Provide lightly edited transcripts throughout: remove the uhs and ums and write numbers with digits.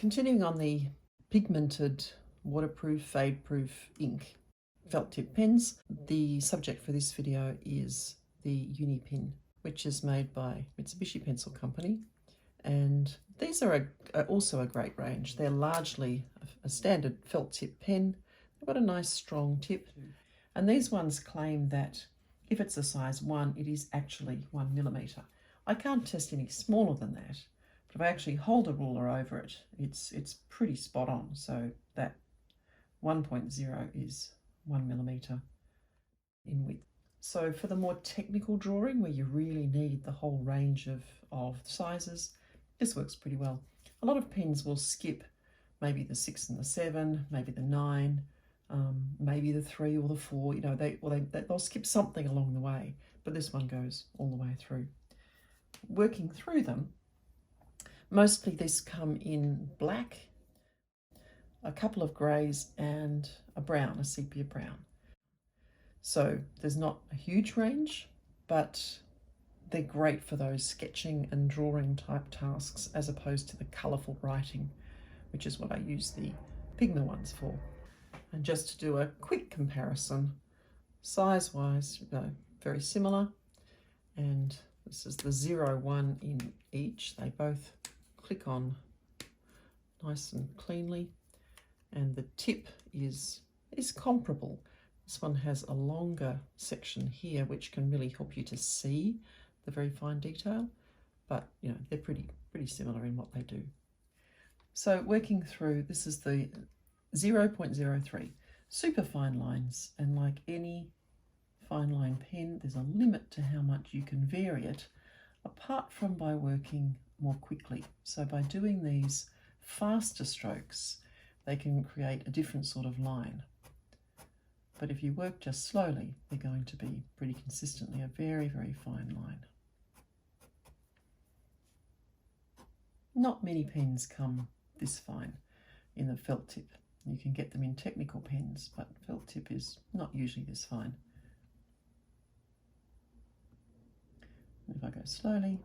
Continuing on the pigmented, waterproof, fade-proof ink felt tip pens, the subject for this video is the Uni Pin, which is made by Mitsubishi Pencil Company. And these are also a great range. They're largely a standard felt tip pen. They've got a nice strong tip. And these ones claim that if it's a size 1, it is actually 1mm. I can't test any smaller than that. But if I actually hold a ruler over it, it's pretty spot on. So that 1.0 is 1mm in width. So for the more technical drawing, where you really need the whole range of sizes, this works pretty well. A lot of pens will skip maybe the 6 and the 7, maybe the 9, maybe the 3 or the 4. You know, they'll skip something along the way, but this one goes all the way through. Working through them, mostly these come in black, a couple of greys and a brown, a sepia brown. So there's not a huge range, but they're great for those sketching and drawing type tasks as opposed to the colourful writing, which is what I use the Pigma ones for. And just to do a quick comparison, size-wise, very similar. And this is the 0-1 in each. They both click on nice and cleanly. And the tip is comparable. This one has a longer section here, which can really help you to see the very fine detail, but you know, they're pretty similar in what they do. So working through, this is the 0.03, super fine lines, and like any fine line pen, there's a limit to how much you can vary it, apart from by working more quickly. So by doing these faster strokes, they can create a different sort of line. But if you work just slowly, they're going to be pretty consistently a very, very fine line. Not many pens come this fine in the felt tip. You can get them in technical pens, but felt tip is not usually this fine. If I go slowly,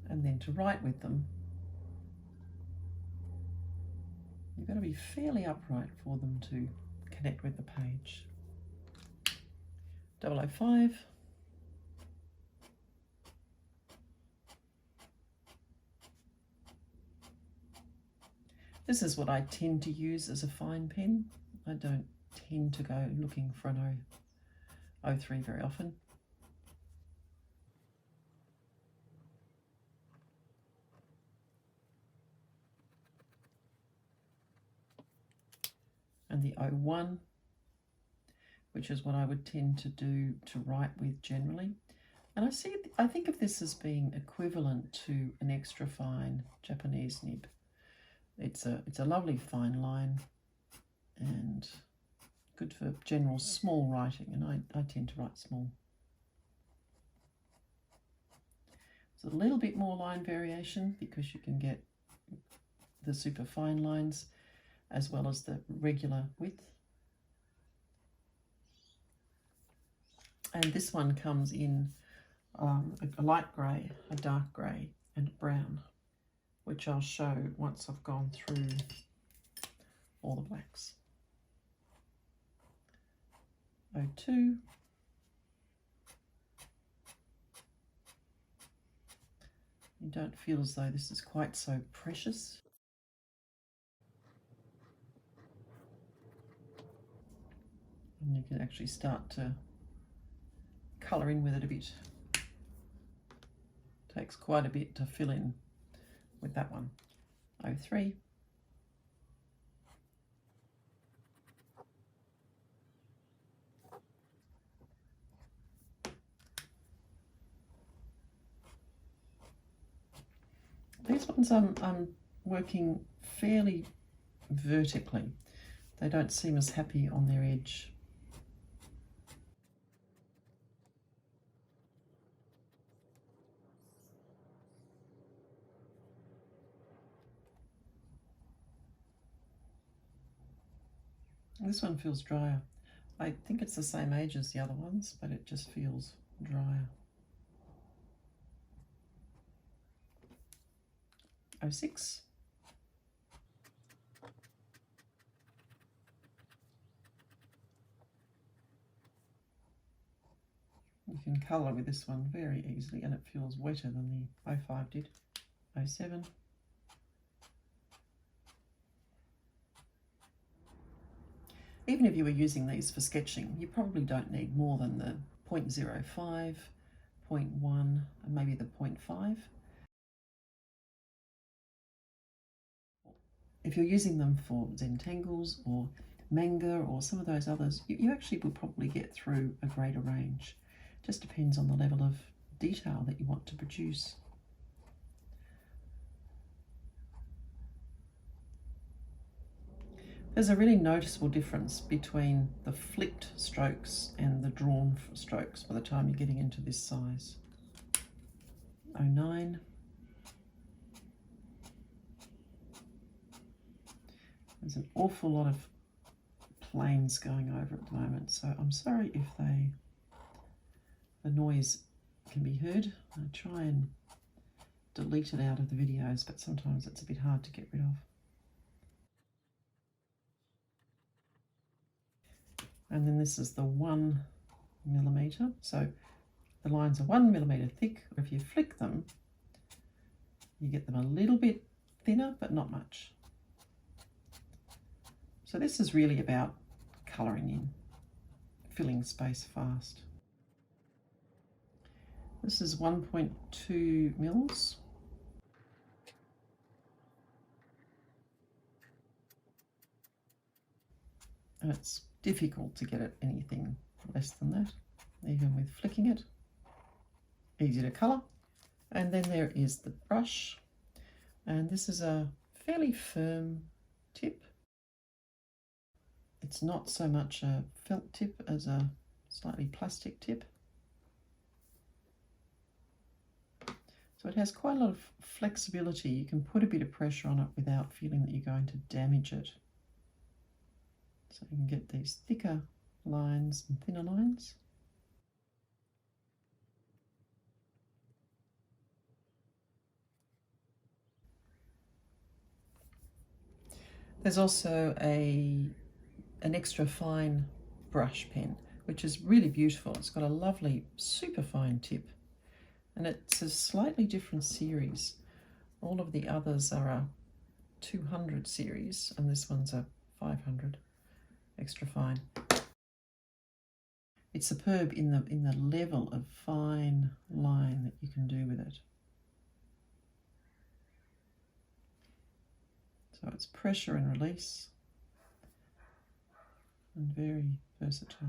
and then to write with them, you've got to be fairly upright for them to connect with the page. 005. This is what I tend to use as a fine pen. I don't tend to go looking for an 03 very often. And the 01, which is what I would tend to do to write with generally. And I think of this as being equivalent to an extra fine Japanese nib. It's a lovely fine line and good for general small writing, and I tend to write small. It's a little bit more line variation because you can get the super fine lines as well as the regular width. And this one comes in a light grey, a dark grey and a brown, which I'll show once I've gone through all the blacks. 02. You don't feel as though this is quite so precious. And you can actually start to colour in with it a bit. Takes quite a bit to fill in with that one. 03. These ones I'm working fairly vertically. They don't seem as happy on their edge. This one feels drier. I think it's the same age as the other ones, but it just feels drier. 06. You can colour with this one very easily, and it feels wetter than the 05 did. 07. Even if you were using these for sketching, you probably don't need more than the 0.05, 0.1, and maybe the 0.5. If you're using them for Zentangles or Manga or some of those others, you actually will probably get through a greater range. Just depends on the level of detail that you want to produce. There's a really noticeable difference between the flicked strokes and the drawn strokes by the time you're getting into this size. 09. There's an awful lot of planes going over at the moment, so I'm sorry if the noise can be heard. I try and delete it out of the videos, but sometimes it's a bit hard to get rid of. And then this is the 1 millimeter. So the lines are 1 millimeter thick. If you flick them, you get them a little bit thinner, but not much. So this is really about colouring in, filling space fast. This is 1.2 mils. And it's difficult to get it anything less than that, even with flicking it. Easy to colour. And then there is the brush. And this is a fairly firm tip. It's not so much a felt tip as a slightly plastic tip. So it has quite a lot of flexibility. You can put a bit of pressure on it without feeling that you're going to damage it. So you can get these thicker lines and thinner lines. There's also an extra fine brush pen, which is really beautiful. It's got a lovely super fine tip, and it's a slightly different series. All of the others are a 200 series, and this one's a 500 extra fine. It's superb in the level of fine line that you can do with it. So it's pressure and release, and very versatile.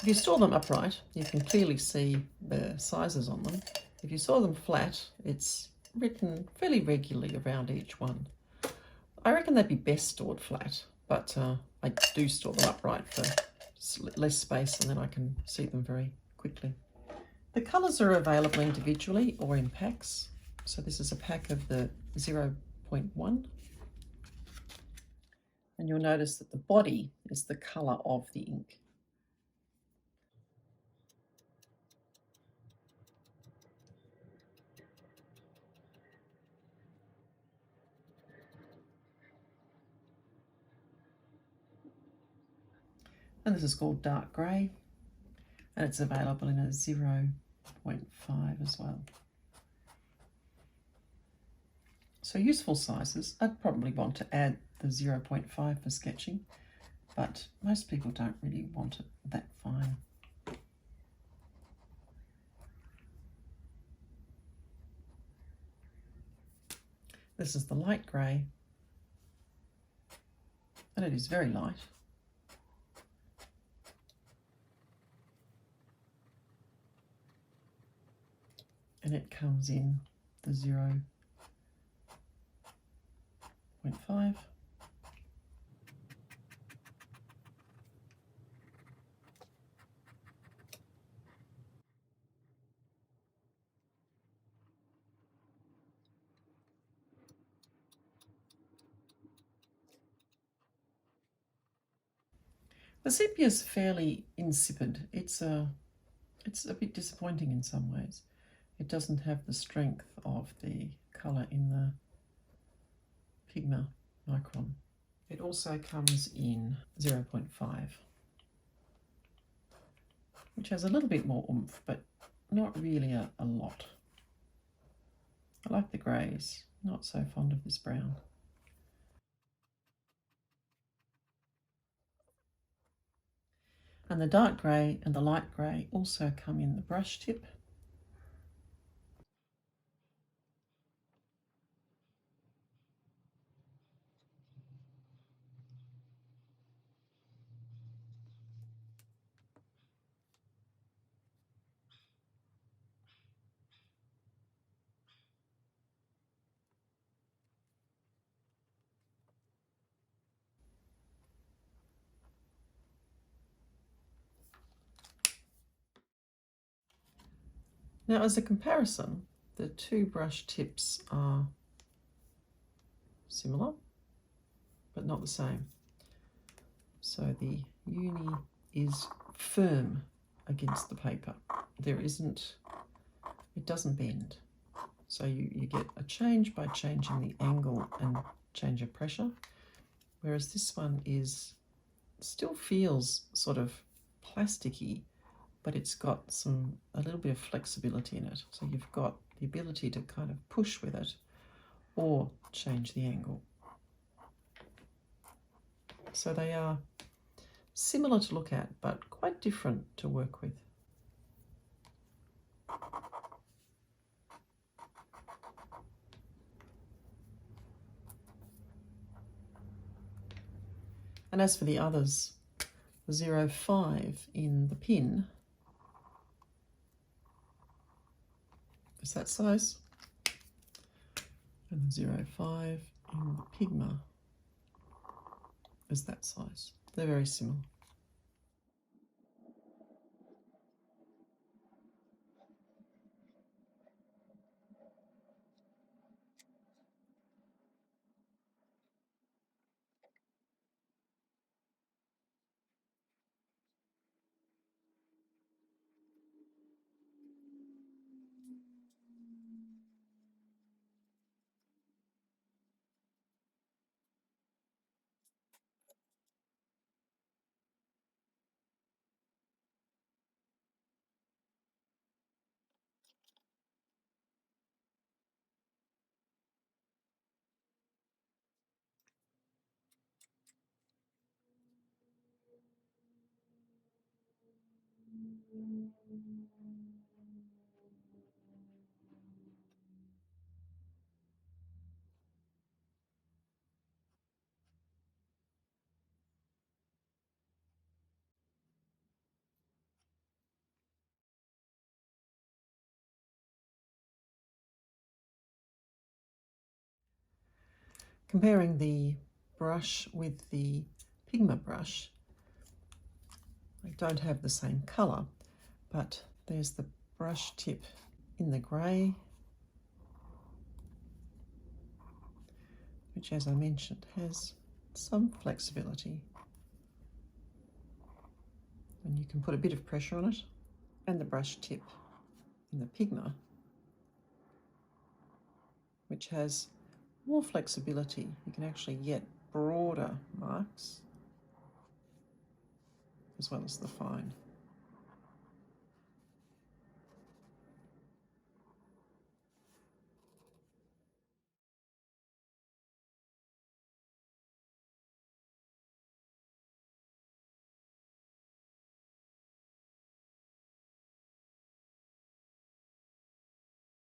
If you store them upright, you can clearly see the sizes on them. If you store them flat, it's written fairly regularly around each one. I reckon they'd be best stored flat, but I do store them upright for less space, and then I can see them very quickly. The colours are available individually or in packs. So this is a pack of the 0.1. And you'll notice that the body is the colour of the ink. And this is called dark grey, and it's available in a 0.5 as well. So useful sizes. I'd probably want to add the 0.5 for sketching, but most people don't really want it that fine. This is the light grey, and it is very light. And it comes in the 0.5. The sepia is fairly insipid. It's a bit disappointing in some ways. It doesn't have the strength of the colour in the Pigma Micron. It also comes in 0.5, which has a little bit more oomph, but not really a lot. I like the greys, not so fond of this brown. And the dark grey and the light grey also come in the brush tip. Now, as a comparison, the two brush tips are similar, but not the same. So the Uni is firm against the paper. It doesn't bend. So you get a change by changing the angle and change of pressure, whereas this one still feels sort of plasticky, but it's got a little bit of flexibility in it. So you've got the ability to kind of push with it or change the angle. So they are similar to look at, but quite different to work with. And as for the others, the 0.5 in the pin is that size, and the 0.5 in the Pigma is that size. They're very similar. Comparing the brush with the Pigma brush, they don't have the same colour, but there's the brush tip in the grey, which, as I mentioned, has some flexibility. And you can put a bit of pressure on it. And the brush tip in the Pigma, which has more flexibility. You can actually get broader marks as well as the fine.